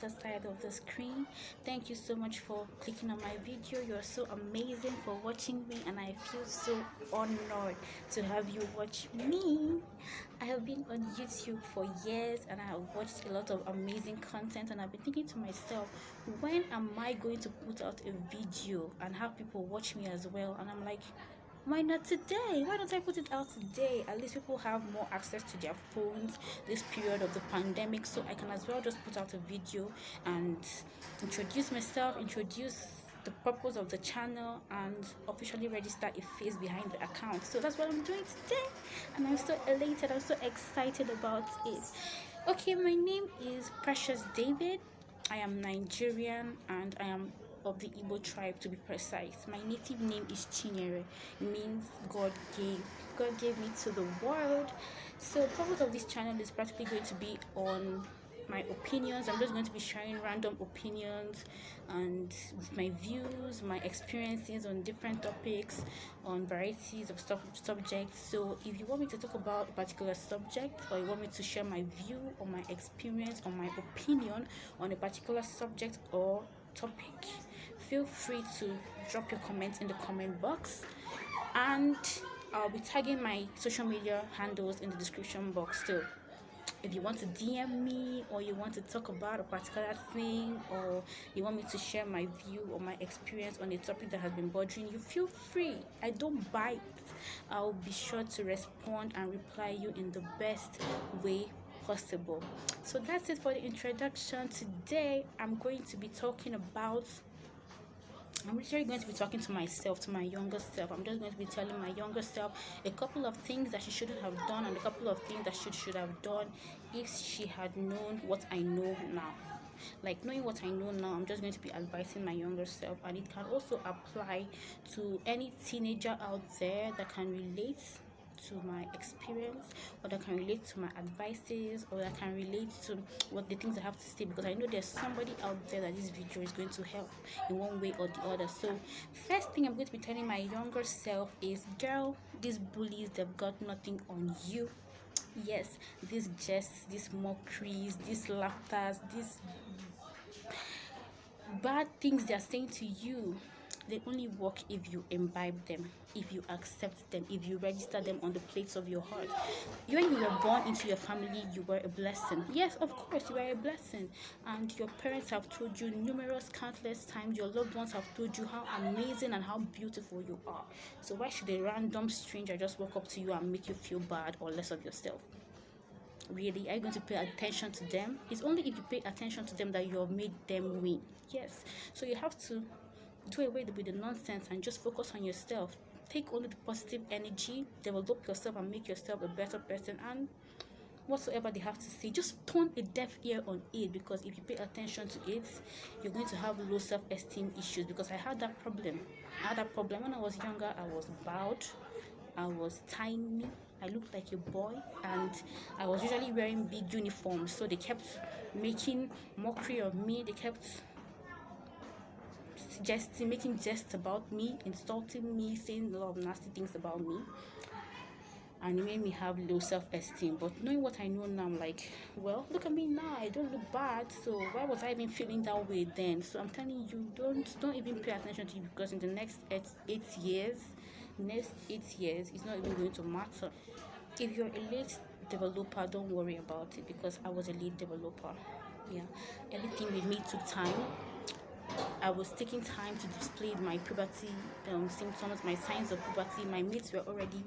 other side of the screen. Thank you so much for clicking on my video. You're so amazing for watching me, and I feel so honored to have you watch me. I have been on YouTube for years and I have watched a lot of amazing content, and I've been thinking to myself, when am I going to put out a video and have people watch me as well? And I'm like, why not today? Why don't I put it out today? At least people have more access to their phones this period of the pandemic, so I can as well just put out a video and introduce myself, introduce the purpose of the channel, and officially register a face behind the account. So that's what I'm doing today, and I'm so elated, I'm so excited about it. Okay, my name is Precious David. I am Nigerian and I am of the Igbo tribe, to be precise. My native name is Chinyere. It means God gave me to the world. So the purpose of this channel is practically going to be on my opinions. I'm just going to be sharing random opinions and my views, my experiences on different topics, on varieties of subjects. So if you want me to talk about a particular subject, or you want me to share my view or my experience or my opinion on a particular subject or topic, feel free to drop your comments in the comment box, and I'll be tagging my social media handles in the description box too. If you want to DM me, or you want to talk about a particular thing, or you want me to share my view or my experience on a topic that has been bothering you, feel free. I don't bite. I'll be sure to respond and reply you in the best way possible. So that's it for the introduction. Today I'm literally going to be talking to myself, to my younger self. I'm just going to be telling my younger self a couple of things that she shouldn't have done, and a couple of things that she should have done if she had known what I know now. Like, knowing what I know now, I'm just going to be advising my younger self, and it can also apply to any teenager out there that can relate to my experience, or that can relate to my advices, or that can relate to what the things I have to say, because I know there's somebody out there that this video is going to help in one way or the other. So first thing I'm going to be telling my younger self is, girl, these bullies, they've got nothing on you. Yes, these jests, these mockeries, these laughters, these bad things they are saying to you, they only work if you imbibe them, if you accept them, if you register them on the plates of your heart. When you were born into your family, you were a blessing. Yes, of course, you are a blessing. And your parents have told you numerous, countless times, your loved ones have told you how amazing and how beautiful you are. So why should a random stranger just walk up to you and make you feel bad or less of yourself? Really, are you going to pay attention to them? It's only if you pay attention to them that you have made them win. Yes, so you have to do away with the nonsense and just focus on yourself. Take only the positive energy, develop yourself and make yourself a better person, and whatsoever they have to say, just turn a deaf ear on it, because if you pay attention to it, you're going to have low self-esteem issues. Because I had that problem. When I was younger. I was bowed, I was tiny, I looked like a boy, and I was usually wearing big uniforms, so they kept making mockery of me. They kept making jests about me, insulting me, saying a lot of nasty things about me, and it made me have low self-esteem. But knowing what I know now, I'm like, well, look at me now, I don't look bad, so why was I even feeling that way then? So I'm telling you, don't even pay attention to you, because in the next 8 years, it's not even going to matter. If you're a late developer, don't worry about it, because I was a late developer. Yeah, everything with me took time. I was taking time to display my puberty symptoms, my signs of puberty. My mates were already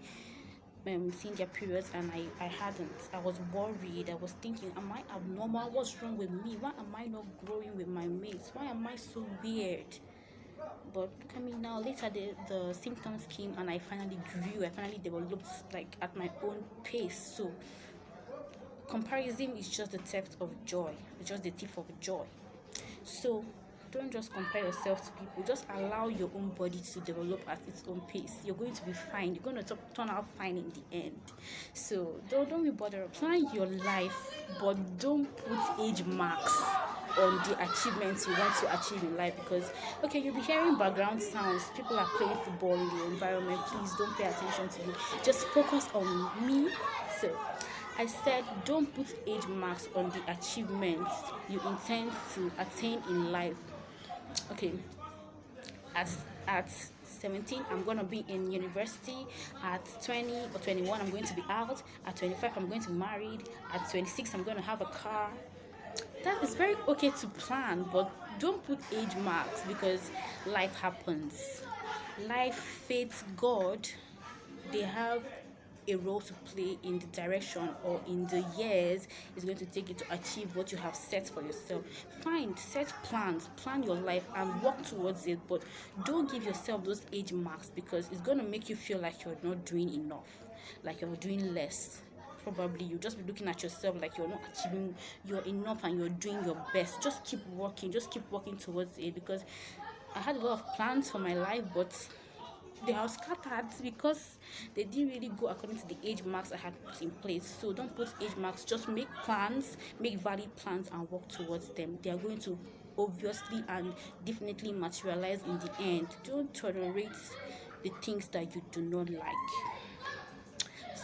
seeing their periods, and I hadn't. I was worried. I was thinking, am I abnormal? What's wrong with me? Why am I not growing with my mates? Why am I so weird? But look at me now. Later the symptoms came, and I finally grew. I finally developed, like, at my own pace. So comparison is just the theft of joy. It's just the thief of joy. So don't just compare yourself to people. Just allow your own body to develop at its own pace. You're going to be fine. You're going to turn out fine in the end. So don't be bothered. Plan your life, but don't put age marks on the achievements you want to achieve in life. Because, okay, you'll be hearing background sounds. People are playing football in the environment. Please don't pay attention to me. Just focus on me. So I said don't put age marks on the achievements you intend to attain in life. Okay, at at 17 I'm going to be in university, at 20 or 21 I'm going to be out, at 25 I'm going to be married, at 26 I'm going to have a car. That is very okay to plan, but don't put age marks, because life happens. Life, faith, God, they have a role to play in the direction or in the years it's going to take you to achieve what you have set for yourself. Fine, set plans, plan your life and work towards it, but don't give yourself those age marks, because it's going to make you feel like you're not doing enough, like you're doing less. Probably you just be looking at yourself like you're not achieving you're enough and you're doing your best. Just keep working towards it, because I had a lot of plans for my life, but they are scattered because they didn't really go according to the age marks I had put in place. So don't put age marks, just make plans, make valid plans and work towards them. They are going to obviously and definitely materialize in the end. Don't tolerate the things that you do not like.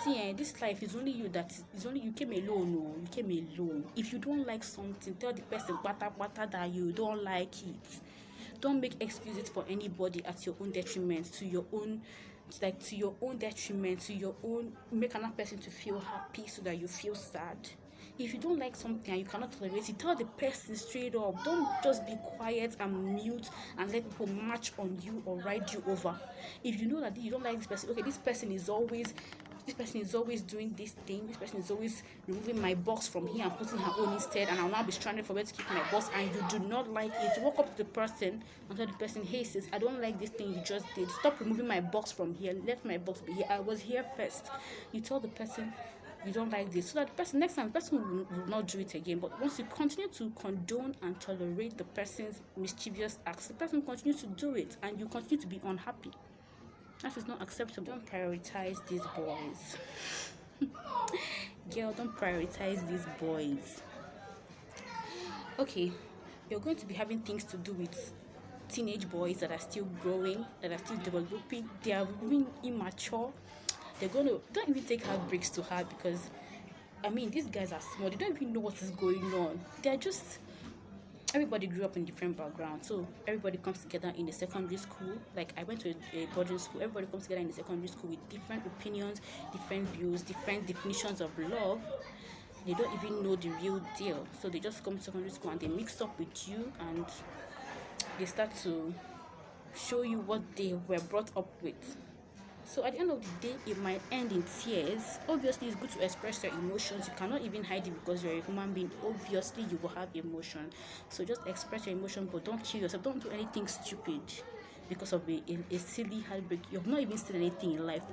See, this life is only you is only you came alone. No, you came alone. If you don't like something, tell the person that you don't like it. Don't make excuses for anybody at your own detriment, to your own, to your own detriment, to your own, make another person to feel happy so that you feel sad. If you don't like something and you cannot tolerate it, tell the person straight up. Don't just be quiet and mute and let people march on you or ride you over. If you know that you don't like this person, okay, this person is always doing this thing, this person is always removing my box from here and putting her own instead, and I'll now be stranded for where to keep my box, and you do not like it, walk up to the person and tell the person, hey sis, I don't like this thing you just did, stop removing my box from here, let my box be here, I was here first. You tell the person you don't like this, so that the person, next time the person will not do it again. But once you continue to condone and tolerate the person's mischievous acts, the person continues to do it and you continue to be unhappy. That is not acceptable. Don't prioritize these boys. Girl, don't prioritize these boys. Okay, you're going to be having things to do with teenage boys that are still growing, that are still developing. They are being immature. Don't even take heartbreaks to heart, because these guys are small. They don't even know what is going on. They are just, everybody grew up in different backgrounds, so everybody comes together in the secondary school. Like, I went to a boarding school. Everybody comes together in the secondary school with different opinions, different views, different definitions of love. They don't even know the real deal, so they just come to secondary school and they mix up with you, and they start to show you what they were brought up with. So at the end of the day, it might end in tears. Obviously, it's good to express your emotions. You cannot even hide it, because you're a human being. Obviously, you will have emotion. So just express your emotion, but don't kill yourself. Don't do anything stupid because of a silly heartbreak. You have not even seen anything in life.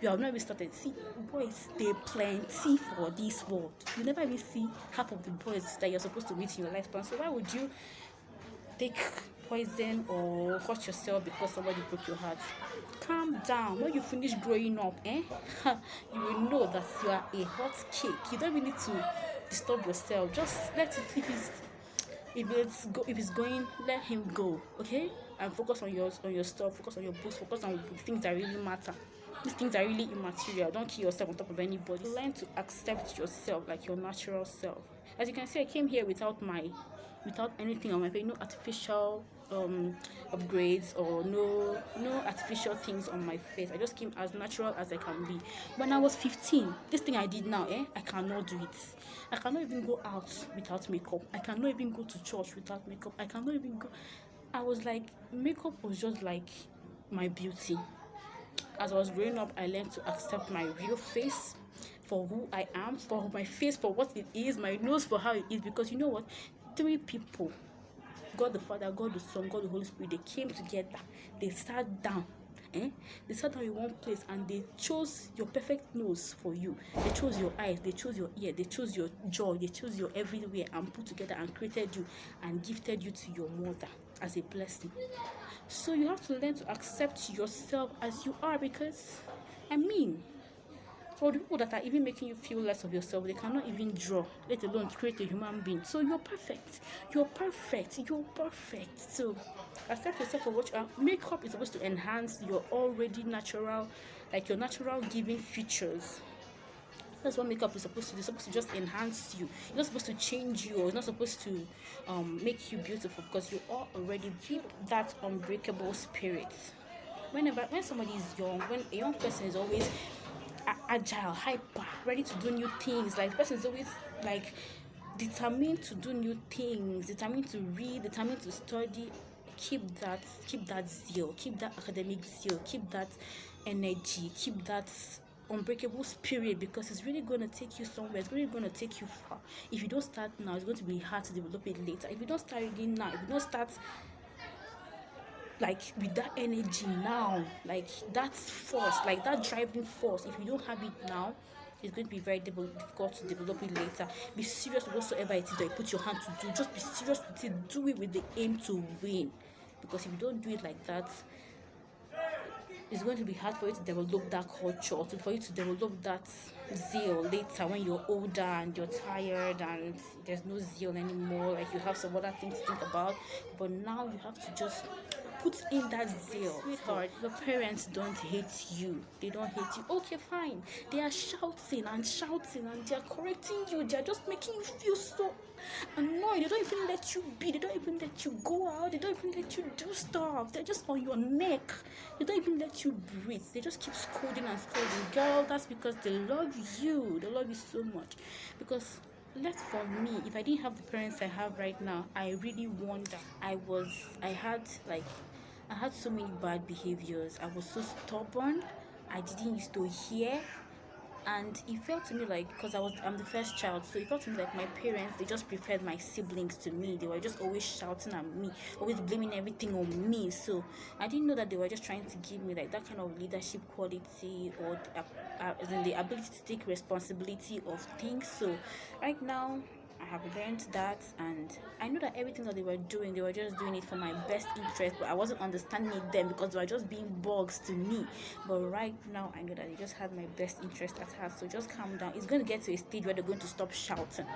You have not even started. See, boys, they plenty for this world. You never even see half of the boys that you're supposed to meet in your lifespan. So why would you take poison or hurt yourself because somebody broke your heart? Calm down. When you finish growing up, you will know that you are a hot cake. You don't even need to disturb yourself. Just let it, if it's going, let him go, okay? And focus on your stuff, focus on your books, focus on the things that really matter. These things are really immaterial. Don't kill yourself on top of anybody. Learn to accept yourself like your natural self. As you can see, I came here without anything on my face, no artificial upgrades or no artificial things on my face. I just came as natural as I can be. When I was 15, this thing I did now, I cannot do it. I cannot even go out without makeup. I cannot even go to church without makeup. I cannot even go. I was like, makeup was just like my beauty. As I was growing up, I learned to accept my real face for who I am, for my face for what it is, my nose for how it is, because you know what? 3 people, God the Father, God the Son, God the Holy Spirit, they came together, they sat down, they sat down in one place and they chose your perfect nose for you. They chose your eyes, they chose your ear, they chose your jaw, they chose your everywhere, and put together and created you and gifted you to your mother as a blessing. So you have to learn to accept yourself as you are, because for the people that are even making you feel less of yourself, they cannot even draw, let alone create a human being. So you're perfect. So accept yourself for what you are. Makeup is supposed to enhance your already natural, like your natural giving features. That's what makeup is supposed to do. It's supposed to just enhance you. It's not supposed to change you, or it's not supposed to make you beautiful, because you are already keep that unbreakable spirit. When somebody is young, when a young person is always agile, hyper, ready to do new things, like the person is always like determined to do new things, determined to read, determined to study. Keep that zeal, keep that academic zeal, keep that energy, keep that unbreakable spirit, because it's really going to take you somewhere. It's really going to take you far. If you don't start now, it's going to be hard to develop it later. If you don't start reading now, if you don't start like with that energy now, like that force, like that driving force, if you don't have it now, it's going to be very difficult to develop it later. Be serious with whatsoever it is that you put your hand to do. Just be serious with it. Do it with the aim to win, because if you don't do it like that, it's going to be hard for you to develop that culture, for you to develop that zeal later when you're older and you're tired and there's no zeal anymore, like you have some other things to think about. But now you have to just put in that zeal. Sweetheart, your parents don't hate you. They don't hate you. Okay, fine. They are shouting and they're correcting you. They're just making you feel so annoyed. They don't even let you be. They don't even let you go out. They don't even let you do stuff. They're just on your neck. They don't even let you breathe. They just keep scolding and scolding. Girl, that's because they love you. They love you so much. Because for me, if I didn't have the parents I have right now, I really wonder. I had so many bad behaviors. I was so stubborn. I didn't used to hear. And it felt to me like, because I'm the first child, so it felt to me like my parents, they just preferred my siblings to me. They were just always shouting at me, always blaming everything on me. So I didn't know that they were just trying to give me like that kind of leadership quality, or the ability to take responsibility of things. So right now, I have learned that, and I know that everything that they were just doing it for my best interest, but I wasn't understanding it then, because they were just being bugs to me. But right now, I know that they just had my best interest at heart. So just calm down. It's going to get to a stage where they're going to stop shouting,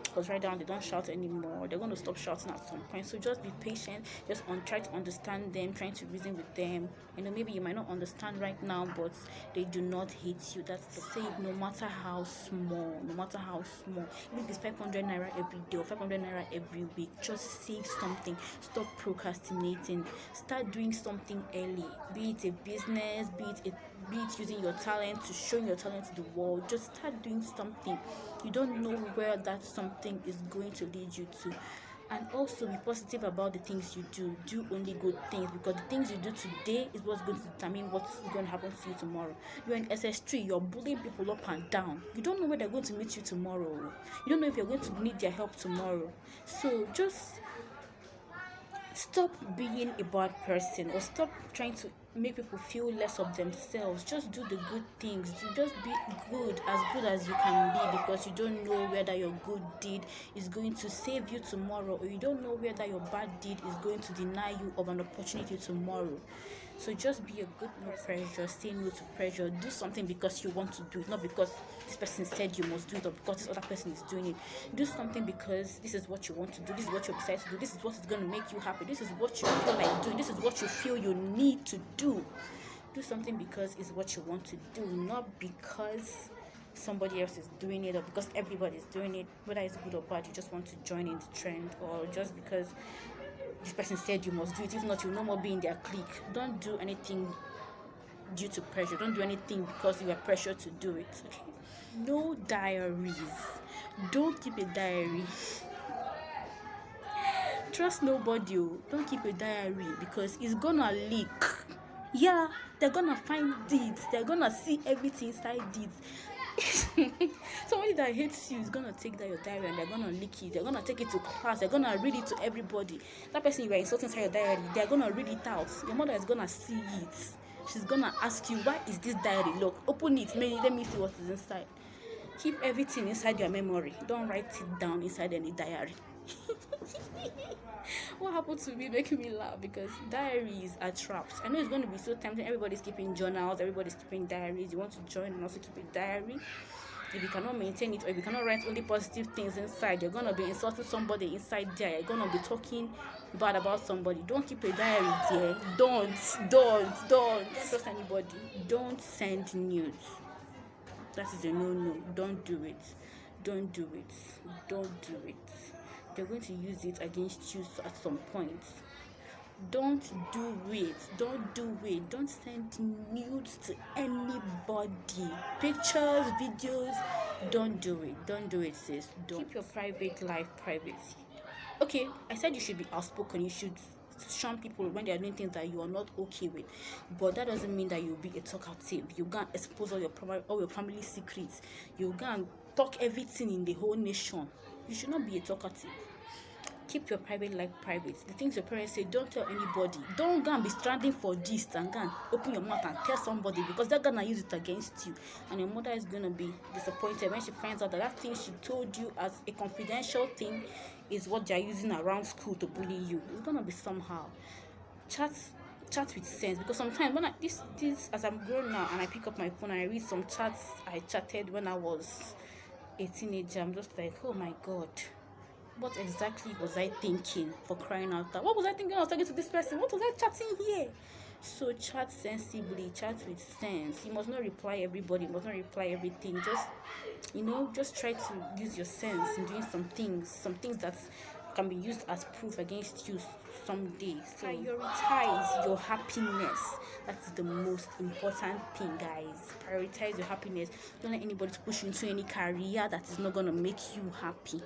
because right now they don't shout anymore. They're going to stop shouting at some point. So just be patient. Just try to understand them, trying to reason with them. Maybe you might not understand right now, but they do not hate you. That's the save. No matter how small, even if it's 500 naira every day or 500 naira every week, just save something. Stop procrastinating. Start doing something early. Be it a business, be it using your talent to show your talent to the world. Just start doing something. You don't know where that something is going to lead you to. And also be positive about the things you do. Do only good things, because the things you do today is what's going to determine what's going to happen to you tomorrow. You're in SS3, you're bullying people up and down. You don't know where they're going to meet you tomorrow. You don't know if you're going to need their help tomorrow. So just stop being a bad person, or stop trying to make people feel less of themselves. Just do the good things. Just be good as you can be, because you don't know whether your good deed is going to save you tomorrow, or you don't know whether your bad deed is going to deny you of an opportunity tomorrow. So just be a good pressure. Say no to pressure. Do something because you want to do it, not because this person said you must do it, or because this other person is doing it. Do something because this is what you want to do. This is what you decide to do. This is what is going to make you happy. This is what you feel like doing. This is what you feel you need to do. Do something because it's what you want to do, not because somebody else is doing it, or because everybody is doing it. Whether it's good or bad, you just want to join in the trend, or just because this person said you must do it. If not, you'll no more be in their clique. Don't do anything due to pressure. Don't do anything because you are pressured to do it. Okay? No diaries. Don't keep a diary. Trust nobody. Don't keep a diary, because it's gonna leak. Yeah, they're gonna find it. They're gonna see everything inside it. Somebody that hates you is gonna take that your diary and they're gonna leak it. They're gonna take it to class. They're gonna read it to everybody. That person you are insulting inside your diary, they're gonna read it out. Your mother is gonna see it. She's gonna ask you, why is this diary locked? Open it. Let me see what is inside. Keep everything inside your memory. Don't write it down inside any diary. What happened to me making me laugh, because diaries are traps. I know it's going to be so tempting. Everybody's keeping journals, everybody's keeping diaries. You want to join and also keep a diary. If you cannot maintain it, or if you cannot write only positive things inside, you're going to be insulting somebody inside there. You're going to be talking bad about somebody. Don't keep a diary there. Don't trust anybody. Don't send news. That is a no. Don't do it. Don't do it. Don't do it. They're going to use it against you at some point. Don't do it. Don't do it. Don't send nudes to anybody. Pictures, videos. Don't do it. Don't do it, sis. Don't. Keep your private life private. Okay, I said you should be outspoken. You should shun people when they are doing things that you are not okay with, but that doesn't mean that you'll be a talkative. You can't expose all your family secrets. You can't talk everything in the whole nation. You should not be a talkative. Keep your private life private. The things your parents say, don't tell anybody. Don't go and be stranding for this and go and open your mouth and tell somebody, because they're gonna use it against you, and your mother is gonna be disappointed when she finds out that that thing she told you as a confidential thing is what they're using around school to bully you. It's gonna be somehow. Chat with sense, because sometimes when this as I'm grown now and I pick up my phone and I read some chats I chatted when I was a teenager, I'm just like, oh my god, what exactly was I thinking, for crying out loud? What was I thinking when I was talking to this person? What was I chatting here? So chat sensibly, chat with sense. You must not reply everybody, you must not reply everything. Just try to use your sense in doing some things that can be used as proof against you someday. So prioritize your happiness. That is the most important thing, guys. Prioritize your happiness. Don't let anybody push you into any career that is not going to make you happy.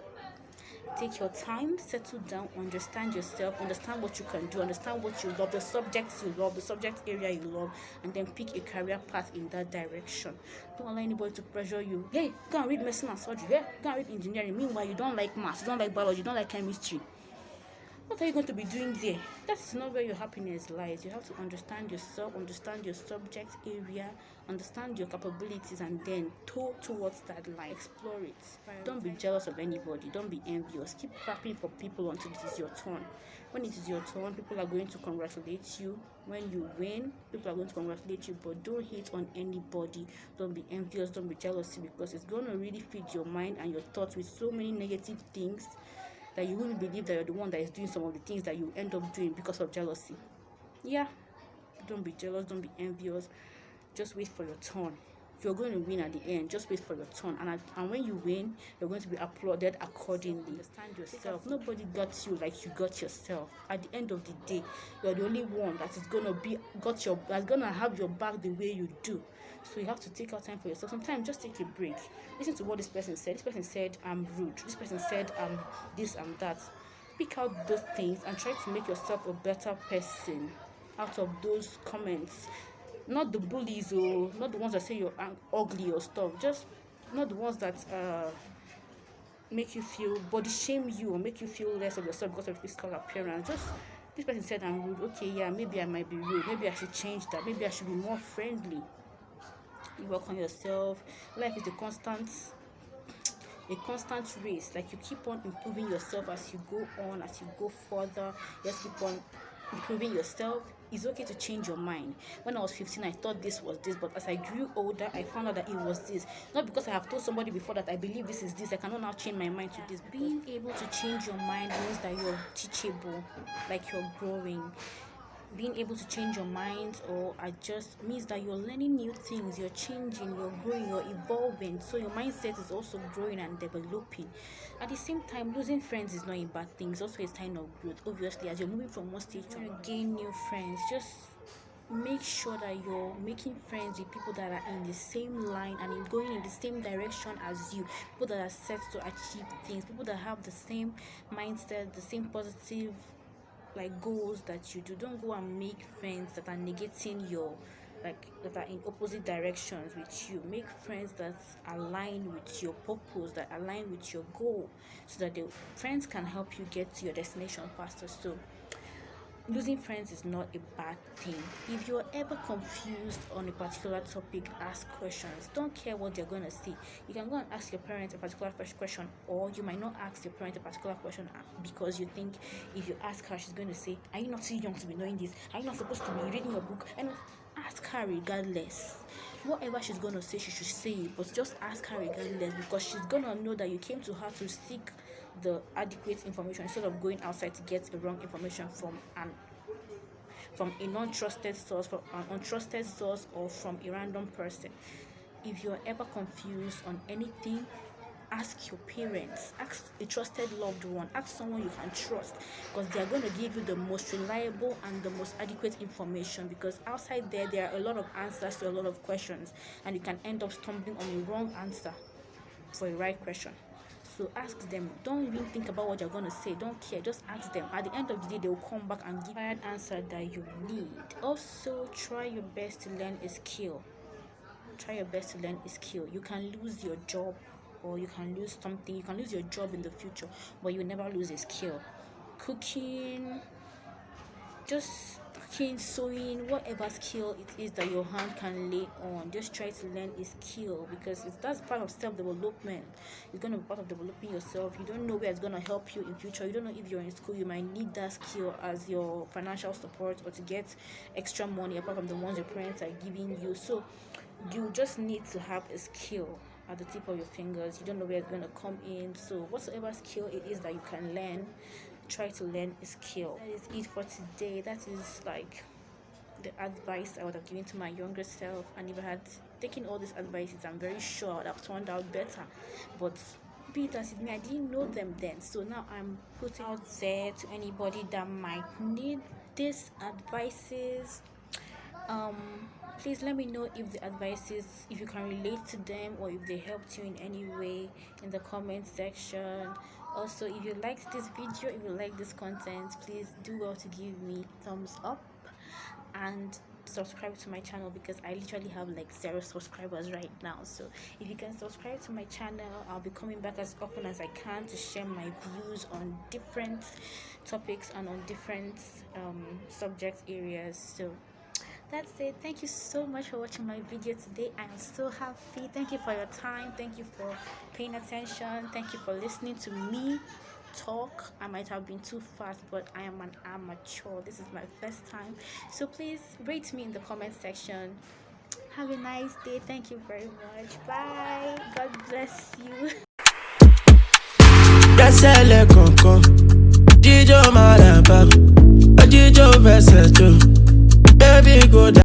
Take your time, settle down, understand yourself, understand what you can do, understand what you love, the subjects you love, the subject area you love, and then pick a career path in that direction. Don't allow anybody to pressure you. Hey, go and read medicine and surgery. Hey, go and read engineering. Meanwhile, you don't like maths, you don't like biology, you don't like chemistry. What are you going to be doing there? That's not where your happiness lies. You have to understand yourself, understand your subject area, understand your capabilities, and then toe towards that line. Explore it. Don't be jealous of anybody. Don't be envious. Keep clapping for people until it is your turn. When it is your turn, people are going to congratulate you. When you win, people are going to congratulate you, but don't hate on anybody. Don't be envious. Don't be jealous, because it's going to really feed your mind and your thoughts with so many negative things that you wouldn't believe that you're the one that is doing some of the things that you end up doing because of jealousy. Yeah, don't be jealous, don't be envious. Just wait for your turn. You're going to win at the end. Just wait for your turn, and when you win, you're going to be applauded accordingly. Understand yourself. Nobody got you like you got yourself. At the end of the day, you're the only one that is going to that's going to have your back the way you do. So you have to take out time for yourself. Sometimes just take a break. Listen to what this person said. This person said I'm rude. This person said I'm this and that. Pick out those things and try to make yourself a better person out of those comments. Not the bullies, or not the ones that say you're ugly or stuff. Just not the ones that make you feel body shame you or make you feel less of yourself because of physical appearance. Just this person said I'm rude. Okay, yeah, maybe I might be rude. Maybe I should change that. Maybe I should be more friendly. You work on yourself. Life is a constant race. Like, you keep on improving yourself as you go on, as you go further. Just keep on improving yourself. It's okay to change your mind. When I was 15, I thought this was this, but as I grew older, I found out that it was this. Not because I have told somebody before that I believe this is this. I cannot now change my mind to this. Being able to change your mind means that you're teachable, like you're growing. Being able to change your mind or adjust means that you're learning new things, you're changing, you're growing, you're evolving. So your mindset is also growing and developing. At the same time, losing friends is not a bad thing. It's also a sign of growth. Obviously, as you're moving from one stage to another, gain new friends. Just make sure that you're making friends with people that are in the same line and going in the same direction as you. People that are set to achieve things. People that have the same mindset, the same positive goals that you do. Don't go and make friends that are negating that are in opposite directions with you. Make friends that align with your purpose, that align with your goal, so that the friends can help you get to your destination faster. So losing friends is not a bad thing. If you're ever confused on a particular topic, ask questions. Don't care what they're going to say. You can go and ask your parents a particular question, or you might not ask your parents a particular question because you think if you ask her, she's going to say, are you not too young to be knowing this? Are you not supposed to be reading your book? And ask her regardless. Whatever she's going to say, she should say it, but just ask her regardless, because she's going to know that you came to her to seek the adequate information instead of going outside to get the wrong information from a non-trusted source, from an untrusted source, or from a random person. if you're ever confused on anything, ask your parents, ask a trusted loved one, ask someone you can trust, because they are going to give you the most reliable and the most adequate information. Because outside there are a lot of answers to a lot of questions, and you can end up stumbling on a wrong answer for a right question. So ask them. Don't even think about what you're going to say. Don't care. Just ask them. At the end of the day, they will come back and give you an answer that you need. Also, try your best to learn a skill. Try your best to learn a skill. You can lose your job, or you can lose something. You can lose your job in the future, but you never lose a skill. Cooking, just cooking, sewing, whatever skill it is that your hand can lay on, just try to learn a skill, because that's part of self-development. It's going to be part of developing yourself. You don't know where it's going to help you in future. You don't know if you're in school, you might need that skill as your financial support, or to get extra money apart from the ones your parents are giving you. So you just need to have a skill at the tip of your fingers. You don't know where it's going to come in. So whatsoever skill it is that you can learn, try to learn a skill. That is it for today. That is like the advice I would have given to my younger self. And if I had taken all these advices, I'm very sure I would have turned out better. But be it as it may, I didn't know them then. So now I'm putting out there to anybody that might need these advices. Please let me know if the advices, if you can relate to them, or if they helped you in any way, in the comment section. Also, if you liked this video, if you like this content, please do well to give me thumbs up and subscribe to my channel, because I literally have like 0 subscribers right now. So if you can subscribe to my channel, I'll be coming back as often as I can to share my views on different topics and on different subject areas. So that's it. Thank you so much for watching my video today. I'm so happy. Thank you for your time. Thank you for paying attention. Thank you for listening to me talk. I might have been too fast, but I am an amateur. This is my first time. So please rate me in the comment section. Have a nice day. Thank you very much. Bye. God bless you. Baby, go down.